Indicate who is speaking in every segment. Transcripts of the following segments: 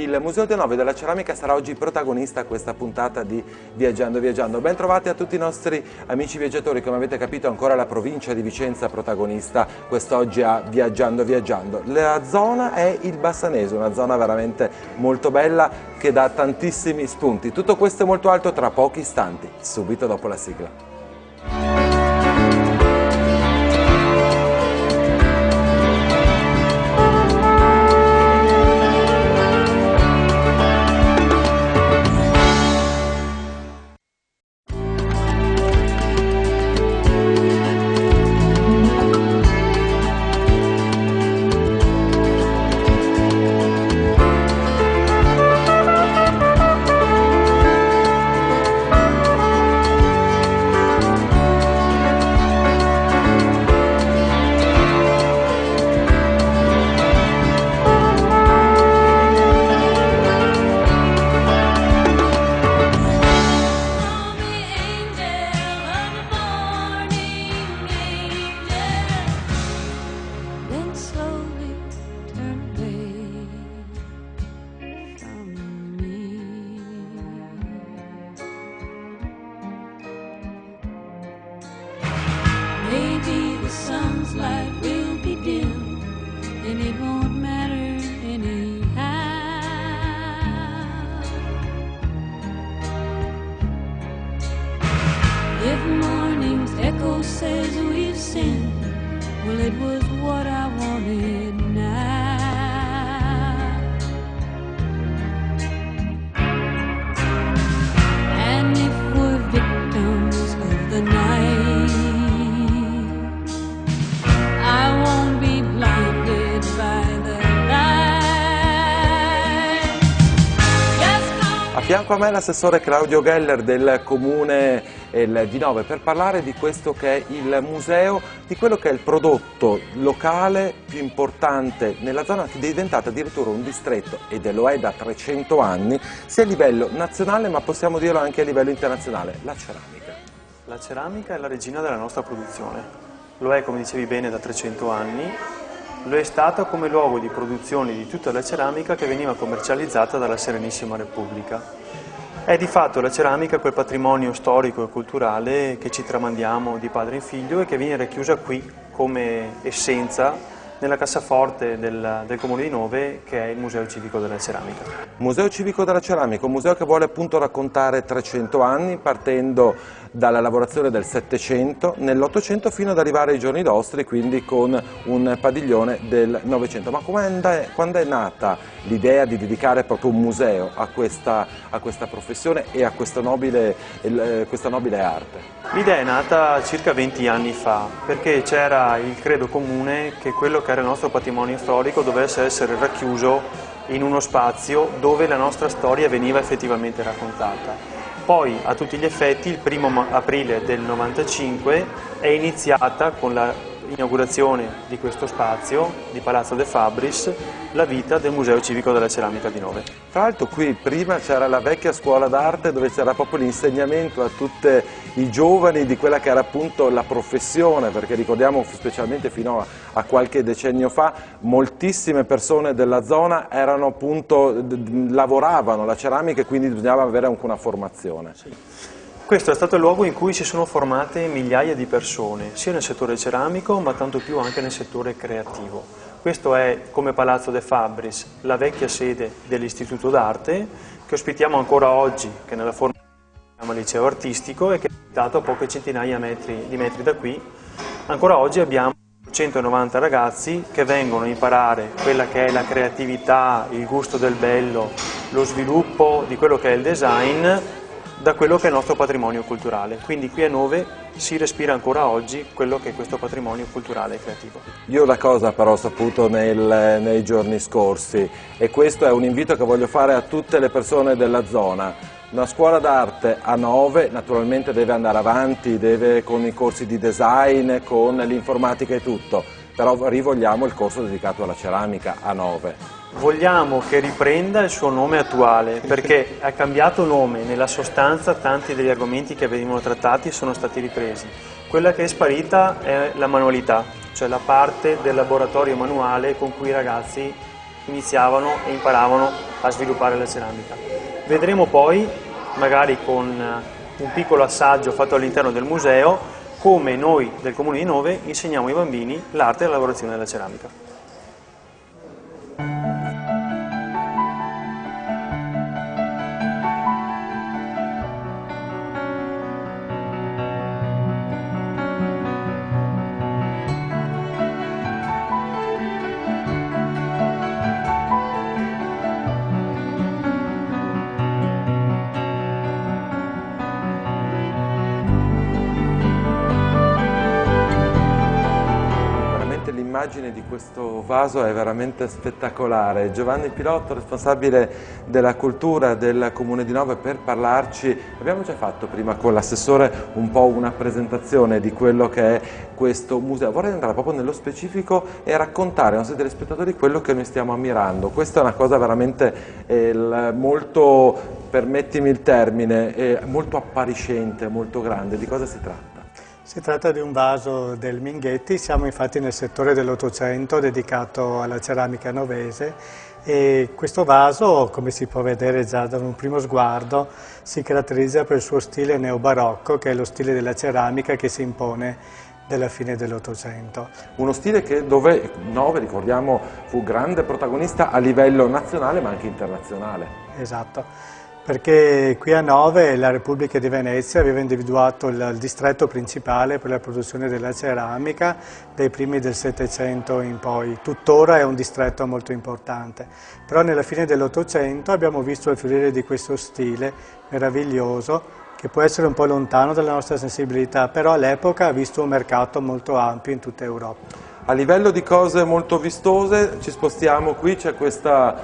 Speaker 1: Il Museo di A9 della Ceramica sarà oggi protagonista a questa puntata di Viaggiando Viaggiando. Ben trovati a tutti i nostri amici viaggiatori. Come avete capito, ancora la provincia di Vicenza protagonista quest'oggi a Viaggiando Viaggiando. La zona è il Bassanese, una zona veramente molto bella che dà tantissimi spunti. Tutto questo è molto alto tra pochi istanti, subito dopo la sigla.
Speaker 2: Maybe the sun's light will be dim, and it won't matter anyhow. If morning's echo says we've sinned, well, it was what I wanted now. And if we're victims of the night,
Speaker 1: A fianco a me l'assessore Claudio Geller del Comune di Nove per parlare di questo che è il museo, di quello che è il prodotto locale più importante nella zona, che è diventata addirittura un distretto, ed lo è da 300 anni, sia a livello nazionale ma possiamo dirlo anche a livello internazionale, la ceramica.
Speaker 3: La ceramica è la regina della nostra produzione, lo è, come dicevi bene, da 300 anni. Lo è stata come luogo di produzione di tutta la ceramica che veniva commercializzata dalla Serenissima Repubblica. È di fatto la ceramica quel patrimonio storico e culturale che ci tramandiamo di padre in figlio e che viene racchiusa qui come essenza nella cassaforte del Comune di Nove, che è il Museo Civico della Ceramica.
Speaker 1: Museo Civico della Ceramica, un museo che vuole appunto raccontare 300 anni, partendo dalla lavorazione del Settecento, nell'Ottocento fino ad arrivare ai giorni nostri, quindi con un padiglione del Novecento. Ma quando è nata l'idea di dedicare proprio un museo a questa professione e a questa nobile arte?
Speaker 3: L'idea è nata circa 20 anni fa, perché c'era il credo comune che quello che era il nostro patrimonio storico dovesse essere racchiuso in uno spazio dove la nostra storia veniva effettivamente raccontata. Poi, a tutti gli effetti, il 1° aprile del 95 è iniziata con l'inaugurazione di questo spazio, di Palazzo De Fabris, la vita del Museo Civico della Ceramica di Nove.
Speaker 1: Tra l'altro qui prima c'era la vecchia scuola d'arte dove c'era proprio l'insegnamento a tutti i giovani di quella che era appunto la professione, perché ricordiamo specialmente fino a qualche decennio fa moltissime persone della zona erano appunto, lavoravano la ceramica e quindi bisognava avere anche una formazione.
Speaker 3: Sì. Questo è stato il luogo in cui si sono formate migliaia di persone, sia nel settore ceramico ma tanto più anche nel settore creativo. Questo è, come Palazzo De Fabris, la vecchia sede dell'Istituto d'Arte, che ospitiamo ancora oggi, che nella forma si chiama Liceo Artistico e che è dato a poche centinaia di metri da qui. Ancora oggi abbiamo 190 ragazzi che vengono a imparare quella che è la creatività, il gusto del bello, lo sviluppo di quello che è il design, da quello che è il nostro patrimonio culturale. Quindi qui a Nove si respira ancora oggi quello che è questo patrimonio culturale e creativo.
Speaker 1: Io una cosa però ho saputo nei giorni scorsi, e questo è un invito che voglio fare a tutte le persone della zona. Una scuola d'arte a Nove naturalmente deve andare avanti, deve con i corsi di design, con l'informatica e tutto, però rivogliamo il corso dedicato alla ceramica a Nove.
Speaker 3: Vogliamo che riprenda il suo nome attuale, perché ha cambiato nome, nella sostanza tanti degli argomenti che venivano trattati sono stati ripresi. Quella che è sparita è la manualità, cioè la parte del laboratorio manuale con cui i ragazzi iniziavano e imparavano a sviluppare la ceramica. Vedremo poi, magari con un piccolo assaggio fatto all'interno del museo, come noi del Comune di Nove insegniamo ai bambini l'arte e la lavorazione della ceramica.
Speaker 1: L'immagine di questo vaso è veramente spettacolare. Giovanni Pilotto, responsabile della cultura del Comune di Nove, per parlarci, abbiamo già fatto prima con l'assessore un po' una presentazione di quello che è questo museo. Vorrei andare proprio nello specifico e raccontare ai nostri telespettatori quello che noi stiamo ammirando. Questa è una cosa veramente molto, permettimi il termine, molto appariscente, molto grande. Di cosa si tratta?
Speaker 4: Si tratta di un vaso del Minghetti, siamo infatti nel settore dell'Ottocento dedicato alla ceramica novese e questo vaso, come si può vedere già da un primo sguardo, si caratterizza per il suo stile neobarocco, che è lo stile della ceramica che si impone della fine dell'Ottocento.
Speaker 1: Uno stile dove Nove, ricordiamo, fu grande protagonista a livello nazionale ma anche internazionale.
Speaker 4: Esatto. Perché qui a Nove la Repubblica di Venezia aveva individuato il distretto principale per la produzione della ceramica dai primi del Settecento in poi. Tuttora è un distretto molto importante, però nella fine dell'Ottocento abbiamo visto il fiorire di questo stile meraviglioso che può essere un po' lontano dalla nostra sensibilità, però all'epoca ha visto un mercato molto ampio in tutta Europa.
Speaker 1: A livello di cose molto vistose ci spostiamo qui, c'è questa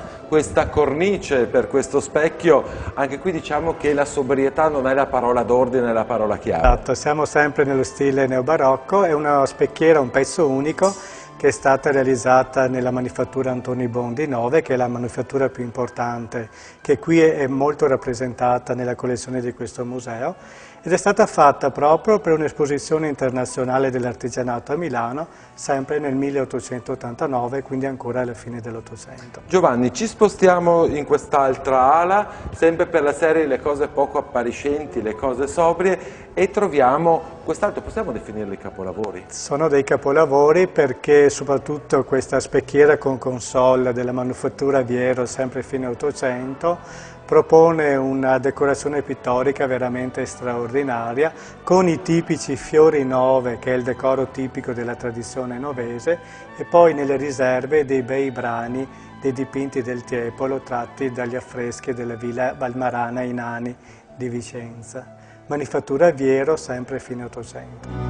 Speaker 1: cornice per questo specchio, anche qui diciamo che la sobrietà non è la parola d'ordine, è la parola chiave.
Speaker 4: Esatto, siamo sempre nello stile neobarocco, è una specchiera, un pezzo unico che è stata realizzata nella manifattura Antoni Bon di Nove, che è la manifattura più importante, che qui è molto rappresentata nella collezione di questo museo, ed è stata fatta proprio per un'esposizione internazionale dell'artigianato a Milano, sempre nel 1889, quindi ancora alla fine dell'Ottocento.
Speaker 1: Giovanni, ci spostiamo in quest'altra ala, sempre per la serie le cose poco appariscenti, le cose sobrie, e troviamo quest'altro, possiamo definirli capolavori?
Speaker 4: Sono dei capolavori perché soprattutto questa specchiera con console della manifattura Viero, sempre fine Ottocento, propone una decorazione pittorica veramente straordinaria, con i tipici fiori Nove, che è il decoro tipico della tradizione novese, e poi nelle riserve dei bei brani dei dipinti del Tiepolo tratti dagli affreschi della Villa Valmarana ai Nani di Vicenza. Manifattura Viero, sempre fine Ottocento.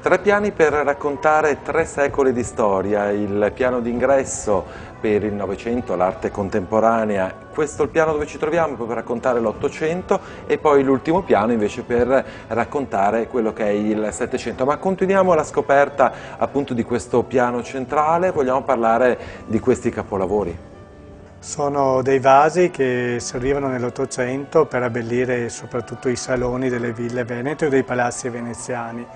Speaker 1: Tre piani per raccontare 3 secoli di storia, il piano d'ingresso per il Novecento, l'arte contemporanea, questo è il piano dove ci troviamo per raccontare l'Ottocento e poi l'ultimo piano invece per raccontare quello che è il Settecento. Ma continuiamo la scoperta appunto di questo piano centrale, vogliamo parlare di questi capolavori.
Speaker 4: Sono dei vasi che servivano nell'Ottocento per abbellire soprattutto i saloni delle ville venete o dei palazzi veneziani,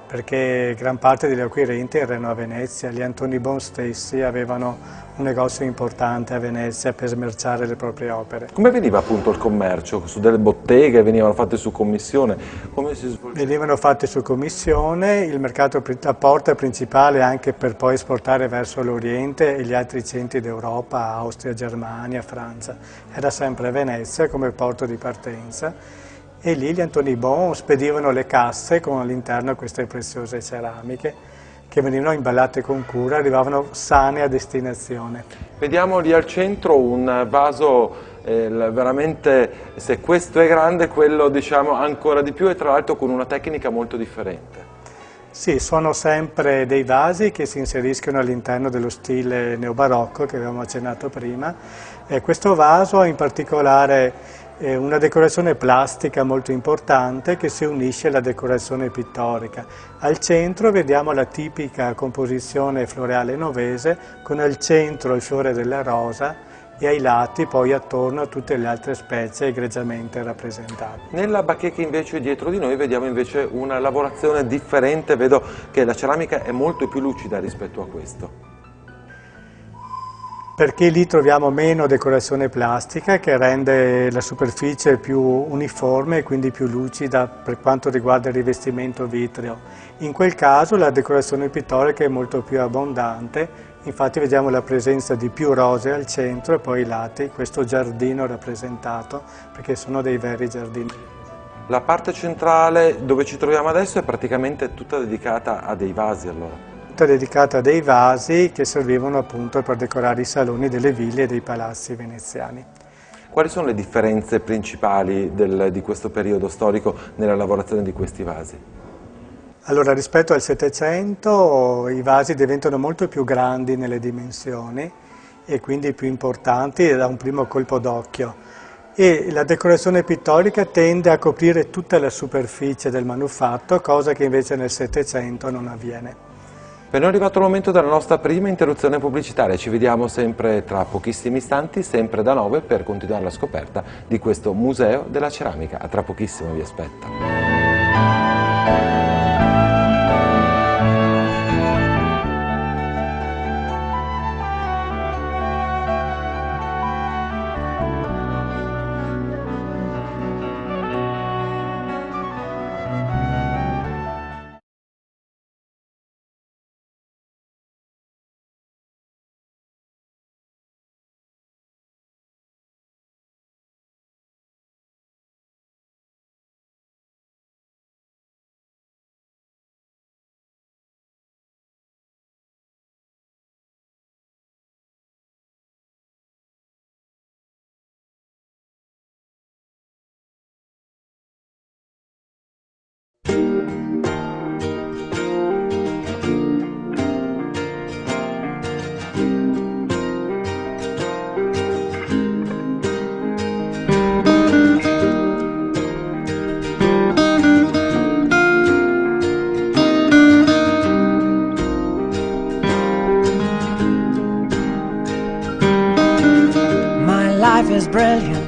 Speaker 4: perché gran parte degli acquirenti erano a Venezia. Gli Antoni Bon stessi avevano un negozio importante a Venezia per smerciare le proprie opere.
Speaker 1: Come veniva appunto il commercio? Su delle botteghe venivano fatte su commissione? Come si svolgeva?
Speaker 4: Venivano fatte su commissione, il mercato, la porta principale anche per poi esportare verso l'Oriente e gli altri centri d'Europa, Austria, Germania, Francia. Era sempre Venezia come porto di partenza. E lì gli Antoni Bon spedivano le casse con all'interno queste preziose ceramiche che venivano imballate con cura, arrivavano sane a destinazione.
Speaker 1: Vediamo lì al centro un vaso veramente, se questo è grande, quello diciamo ancora di più, e tra l'altro con una tecnica molto differente.
Speaker 4: Sì, sono sempre dei vasi che si inseriscono all'interno dello stile neobarocco che avevamo accennato prima. Questo vaso in particolare una decorazione plastica molto importante che si unisce alla decorazione pittorica. Al centro vediamo la tipica composizione floreale novese con al centro il fiore della rosa e ai lati poi attorno tutte le altre specie egregiamente rappresentate.
Speaker 1: Nella bacheca invece dietro di noi vediamo invece una lavorazione differente, vedo che la ceramica è molto più lucida rispetto a questo.
Speaker 4: Perché lì troviamo meno decorazione plastica che rende la superficie più uniforme e quindi più lucida per quanto riguarda il rivestimento vitreo. In quel caso la decorazione pittorica è molto più abbondante, infatti vediamo la presenza di più rose al centro e poi ai lati, questo giardino rappresentato, perché sono dei veri giardini.
Speaker 1: La parte centrale dove ci troviamo adesso è praticamente tutta dedicata a dei vasi allora.
Speaker 4: Dedicata a dei vasi che servivano appunto per decorare i saloni delle ville e dei palazzi veneziani.
Speaker 1: Quali sono le differenze principali di questo periodo storico nella lavorazione di questi vasi?
Speaker 4: Allora, rispetto al Settecento i vasi diventano molto più grandi nelle dimensioni e quindi più importanti da un primo colpo d'occhio. E la decorazione pittorica tende a coprire tutta la superficie del manufatto, cosa che invece nel Settecento non avviene.
Speaker 1: Per noi è arrivato il momento della nostra prima interruzione pubblicitaria, ci vediamo sempre tra pochissimi istanti, sempre da 9 per continuare la scoperta di questo Museo della Ceramica. A tra pochissimo, vi aspetto.
Speaker 5: Life is brilliant.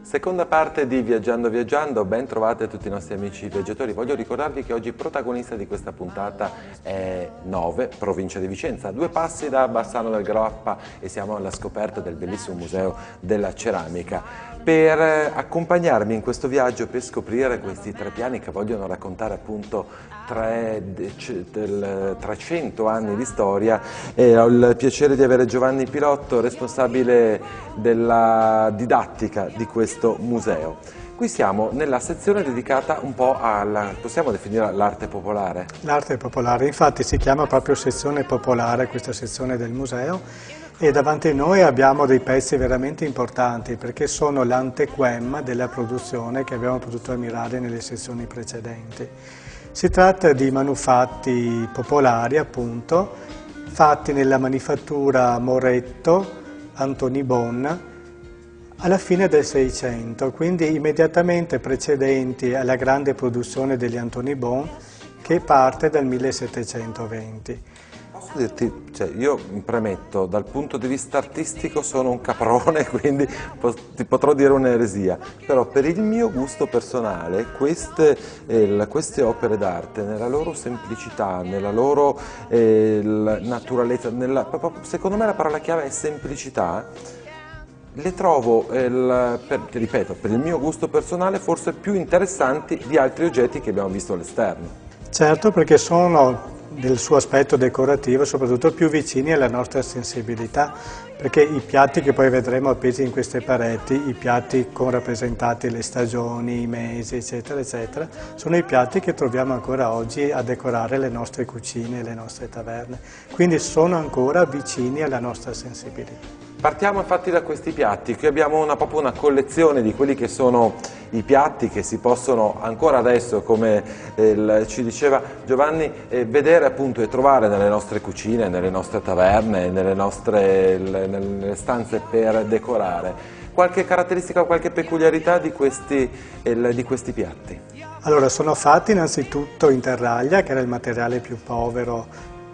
Speaker 1: Seconda parte di Viaggiando Viaggiando, ben trovati a tutti i nostri amici viaggiatori. Voglio ricordarvi che oggi protagonista di questa puntata è Nove, provincia di Vicenza, 2 passi da Bassano del Grappa e siamo alla scoperta del bellissimo Museo della Ceramica. Per accompagnarmi in questo viaggio, per scoprire questi 3 piani che vogliono raccontare appunto 300 anni di storia, ho il piacere di avere Giovanni Pilotto, responsabile della didattica di questo museo. Qui siamo nella sezione dedicata un po' alla, possiamo definire l'arte popolare?
Speaker 4: L'arte popolare, infatti si chiama proprio sezione popolare questa sezione del museo. E davanti a noi abbiamo dei pezzi veramente importanti perché sono l'antequem della produzione che abbiamo potuto ammirare nelle sezioni precedenti. Si tratta di manufatti popolari, appunto, fatti nella manifattura Moretto, Antoni Bon, alla fine del Seicento, quindi immediatamente precedenti alla grande produzione degli Antoni Bon che parte dal 1720.
Speaker 1: Posso dirti, io premetto, dal punto di vista artistico sono un caprone, quindi ti potrò dire un'eresia, però per il mio gusto personale queste opere d'arte, nella loro semplicità, nella loro naturalezza, secondo me la parola chiave è semplicità, le trovo, ti ripeto, per il mio gusto personale forse più interessanti di altri oggetti che abbiamo visto all'esterno.
Speaker 4: Certo, perché sono del suo aspetto decorativo soprattutto più vicini alla nostra sensibilità, perché i piatti che poi vedremo appesi in queste pareti, i piatti con rappresentati le stagioni, i mesi, eccetera, eccetera, sono i piatti che troviamo ancora oggi a decorare le nostre cucine e le nostre taverne, quindi sono ancora vicini alla nostra sensibilità.
Speaker 1: Partiamo infatti da questi piatti, qui abbiamo proprio una collezione di quelli che sono i piatti che si possono ancora adesso, come ci diceva Giovanni, vedere appunto e trovare nelle nostre cucine, nelle nostre taverne, nelle stanze per decorare. Qualche caratteristica o qualche peculiarità di questi piatti?
Speaker 4: Allora, sono fatti innanzitutto in terraglia, che era il materiale più povero,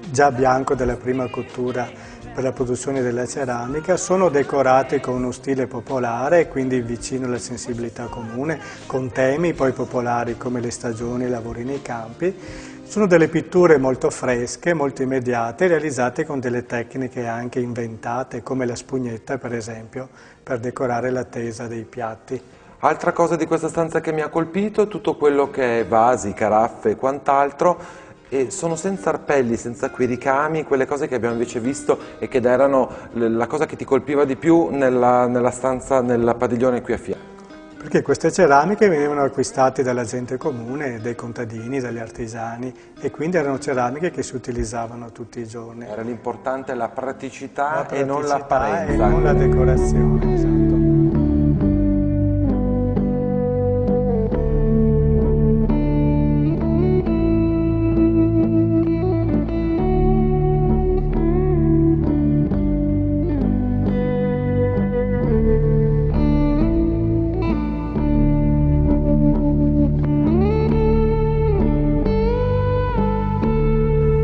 Speaker 4: già bianco della prima cottura per la produzione della ceramica, sono decorati con uno stile popolare, quindi vicino alla sensibilità comune, con temi poi popolari come le stagioni, i lavori nei campi. Sono delle pitture molto fresche, molto immediate, realizzate con delle tecniche anche inventate, come la spugnetta per esempio, per decorare la tesa dei piatti.
Speaker 1: Altra cosa di questa stanza che mi ha colpito, tutto quello che è vasi, caraffe e quant'altro, e sono senza arpelli, senza quei ricami, quelle cose che abbiamo invece visto e che erano la cosa che ti colpiva di più nella stanza, nel padiglione qui a fianco.
Speaker 4: Perché queste ceramiche venivano acquistate dalla gente comune, dai contadini, dagli artigiani, e quindi erano ceramiche che si utilizzavano tutti i giorni.
Speaker 1: Era l'importante la praticità e non l'apparenza.
Speaker 4: E non la decorazione, esatto.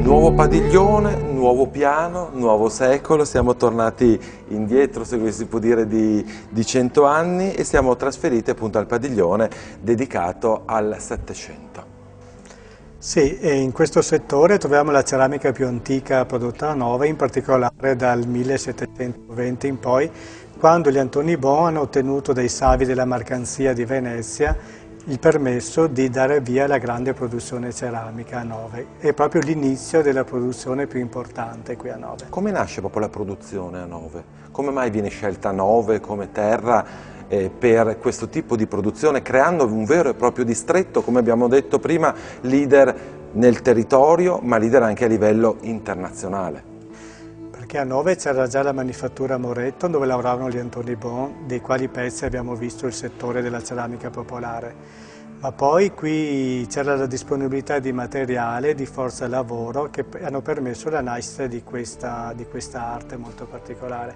Speaker 1: Nuovo padiglione, nuovo piano, nuovo secolo, siamo tornati indietro, se si può dire, di 100 anni e siamo trasferiti appunto al padiglione dedicato al Settecento.
Speaker 4: Sì, e in questo settore troviamo la ceramica più antica prodotta a Nova, in particolare dal 1720 in poi, quando gli Antonibon hanno ottenuto dai savi della mercanzia di Venezia il permesso di dare via alla grande produzione ceramica a Nove. È proprio l'inizio della produzione più importante qui a Nove.
Speaker 1: Come nasce proprio la produzione a Nove? Come mai viene scelta Nove come terra per questo tipo di produzione, creando un vero e proprio distretto, come abbiamo detto prima, leader nel territorio, ma leader anche a livello internazionale?
Speaker 4: Perché a Nove c'era già la manifattura Moretto, dove lavoravano gli Antonibon, dei quali pezzi abbiamo visto il settore della ceramica popolare. Ma poi qui c'era la disponibilità di materiale, di forza lavoro, che hanno permesso la nascita di questa arte molto particolare.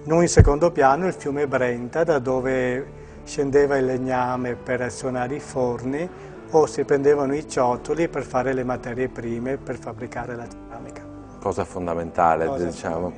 Speaker 4: Non in secondo piano il fiume Brenta, da dove scendeva il legname per azionare i forni o si prendevano i ciottoli per fare le materie prime per fabbricare la ceramica.
Speaker 1: Cosa fondamentale, diciamo.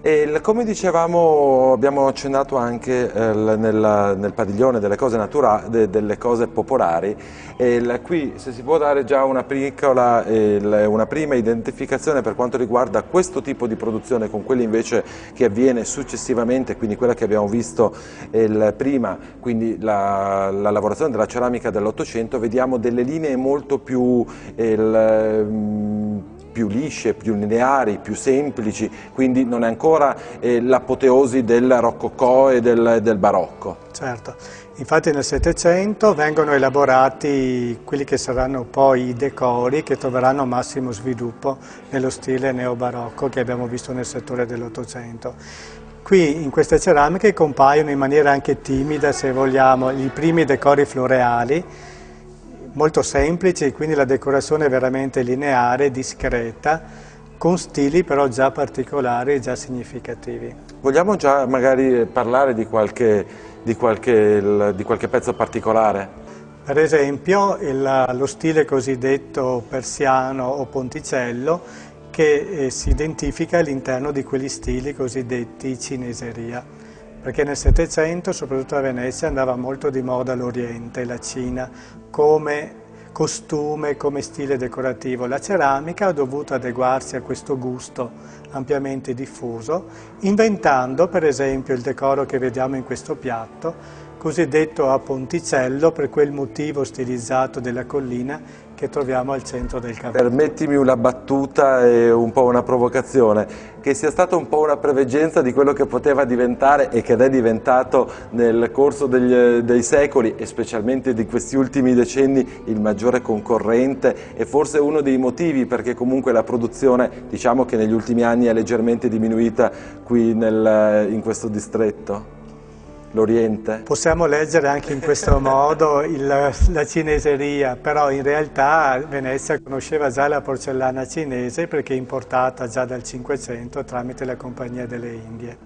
Speaker 1: E come dicevamo, abbiamo accennato anche nel padiglione delle cose naturali, delle cose popolari, e qui se si può dare già una prima identificazione per quanto riguarda questo tipo di produzione con quelli invece che avviene successivamente, quindi quella che abbiamo visto prima, quindi la lavorazione della ceramica dell'Ottocento, vediamo delle linee molto più lisce, più lineari, più semplici, quindi non è ancora l'apoteosi del rococò e del barocco.
Speaker 4: Certo, infatti nel Settecento vengono elaborati quelli che saranno poi i decori che troveranno massimo sviluppo nello stile neobarocco che abbiamo visto nel settore dell'Ottocento. Qui in queste ceramiche compaiono in maniera anche timida, se vogliamo, i primi decori floreali, molto semplici, quindi la decorazione è veramente lineare, discreta, con stili però già particolari e già significativi.
Speaker 1: Vogliamo già magari parlare di qualche pezzo particolare?
Speaker 4: Per esempio lo stile cosiddetto persiano o ponticello che si identifica all'interno di quegli stili cosiddetti cineseria. Perché nel Settecento, soprattutto a Venezia, andava molto di moda l'Oriente, la Cina, come costume, come stile decorativo. La ceramica ha dovuto adeguarsi a questo gusto ampiamente diffuso, inventando per esempio il decoro che vediamo in questo piatto, cosiddetto a ponticello, per quel motivo stilizzato della collina che troviamo al centro del cavallo.
Speaker 1: Permettimi una battuta e un po' una provocazione, che sia stata un po' una preveggenza di quello che poteva diventare e che è diventato nel corso dei secoli e specialmente di questi ultimi decenni il maggiore concorrente e forse uno dei motivi perché comunque la produzione, diciamo che negli ultimi anni è leggermente diminuita qui in questo distretto. L'Oriente?
Speaker 4: Possiamo leggere anche in questo modo la cineseria, però in realtà Venezia conosceva già la porcellana cinese perché è importata già dal Cinquecento tramite la Compagnia delle Indie.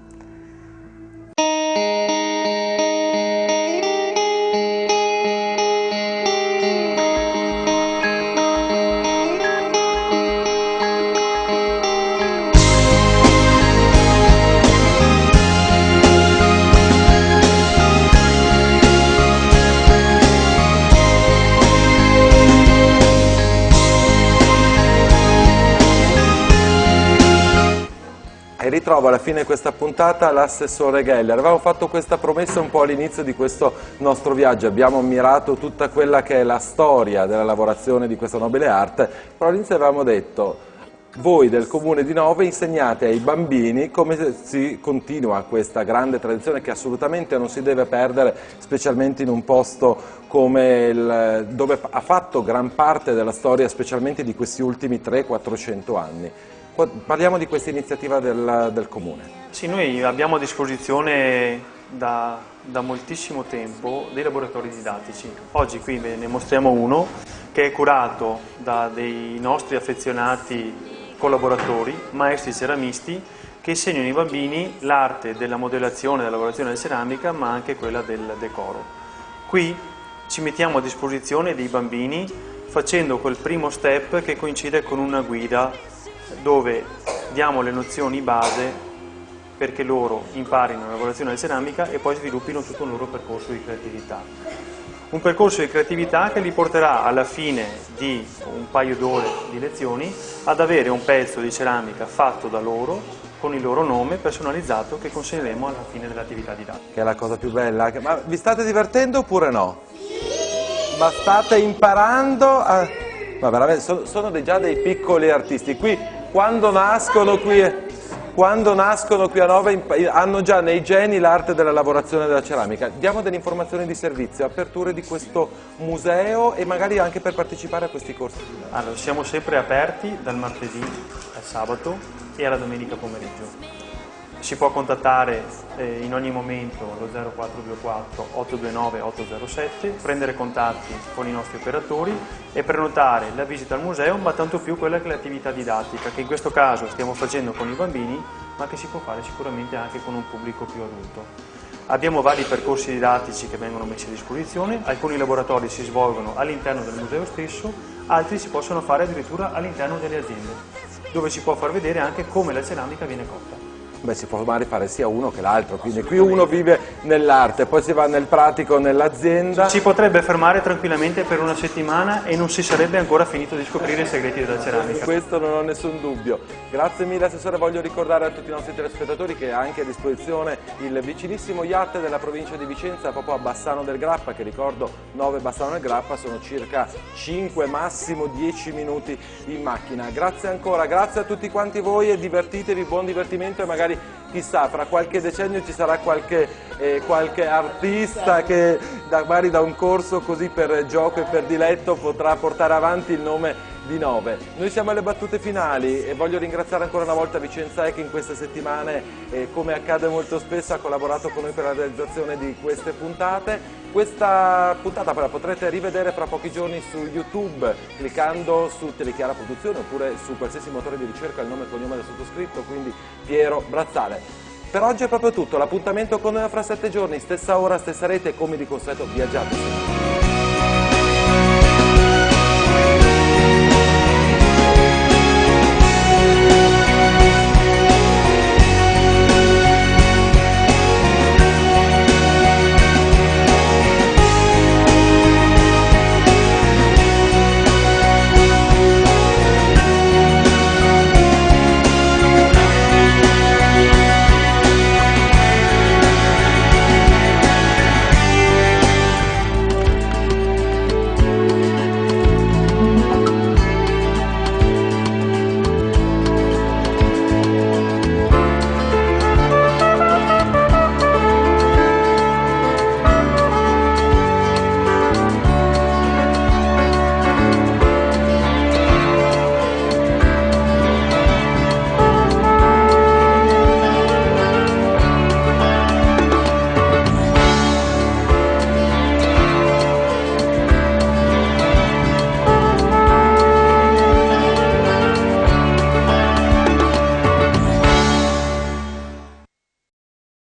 Speaker 1: ritrovo alla fine di questa puntata l'assessore Geller. Avevamo fatto questa promessa un po' all'inizio di questo nostro viaggio, abbiamo ammirato tutta quella che è la storia della lavorazione di questa nobile arte, però all'inizio avevamo detto: voi del Comune di Nove insegnate ai bambini come si continua questa grande tradizione che assolutamente non si deve perdere, specialmente in un posto come dove ha fatto gran parte della storia, specialmente di questi ultimi 300-400 anni. Parliamo di questa iniziativa del Comune.
Speaker 3: Sì, noi abbiamo a disposizione da moltissimo tempo dei laboratori didattici. Oggi qui ve ne mostriamo uno che è curato da dei nostri affezionati collaboratori, maestri ceramisti, che insegnano ai bambini l'arte della modellazione, della lavorazione della ceramica, ma anche quella del decoro. Qui ci mettiamo a disposizione dei bambini facendo quel primo step che coincide con una guida dove diamo le nozioni base perché loro imparino la lavorazione della ceramica e poi sviluppino tutto un loro percorso di creatività. Un percorso di creatività che li porterà alla fine di un paio d'ore di lezioni ad avere un pezzo di ceramica fatto da loro, con il loro nome personalizzato, che consegneremo alla fine dell'attività didattica.
Speaker 1: Che è la cosa più bella. Ma vi state divertendo oppure no? Sì! Ma state imparando a... Ma veramente sono già dei piccoli artisti. Qui, quando nascono qui a Nove hanno già nei geni l'arte della lavorazione della ceramica. Diamo delle informazioni di servizio, aperture di questo museo e magari anche per partecipare a questi corsi.
Speaker 3: Allora, siamo sempre aperti dal martedì al sabato e alla domenica pomeriggio. Si può contattare in ogni momento lo 0424 829 807, prendere contatti con i nostri operatori e prenotare la visita al museo, ma tanto più quella che è l'attività didattica, che in questo caso stiamo facendo con i bambini, ma che si può fare sicuramente anche con un pubblico più adulto. Abbiamo vari percorsi didattici che vengono messi a disposizione, alcuni laboratori si svolgono all'interno del museo stesso, altri si possono fare addirittura all'interno delle aziende, dove si può far vedere anche come la ceramica viene cotta.
Speaker 1: Beh, si può magari fare sia uno che l'altro, quindi qui uno vive nell'arte, poi si va nel pratico nell'azienda.
Speaker 3: Si potrebbe fermare tranquillamente per una settimana e non si sarebbe ancora finito di scoprire i segreti della ceramica.
Speaker 1: Questo non ho nessun dubbio. Grazie mille assessore, voglio ricordare a tutti i nostri telespettatori che ha anche a disposizione il vicinissimo yacht della provincia di Vicenza, proprio a Bassano del Grappa, che ricordo 9 Bassano del Grappa sono circa 5, massimo 10 minuti in macchina. Grazie ancora, grazie a tutti quanti voi e divertitevi, buon divertimento e magari chissà, fra qualche decennio ci sarà qualche artista che magari da un corso così per gioco e per diletto potrà portare avanti il nome di Nove. Noi siamo alle battute finali e voglio ringraziare ancora una volta Vicenza che in queste settimane, come accade molto spesso, ha collaborato con noi per la realizzazione di queste puntate. Questa puntata poi la potrete rivedere fra pochi giorni su YouTube cliccando su Telechiara Produzione oppure su qualsiasi motore di ricerca il nome e cognome del sottoscritto, quindi Piero Brazzale. Per oggi è proprio tutto, l'appuntamento con noi fra 7 giorni, stessa ora, stessa rete, come di consueto viaggiate.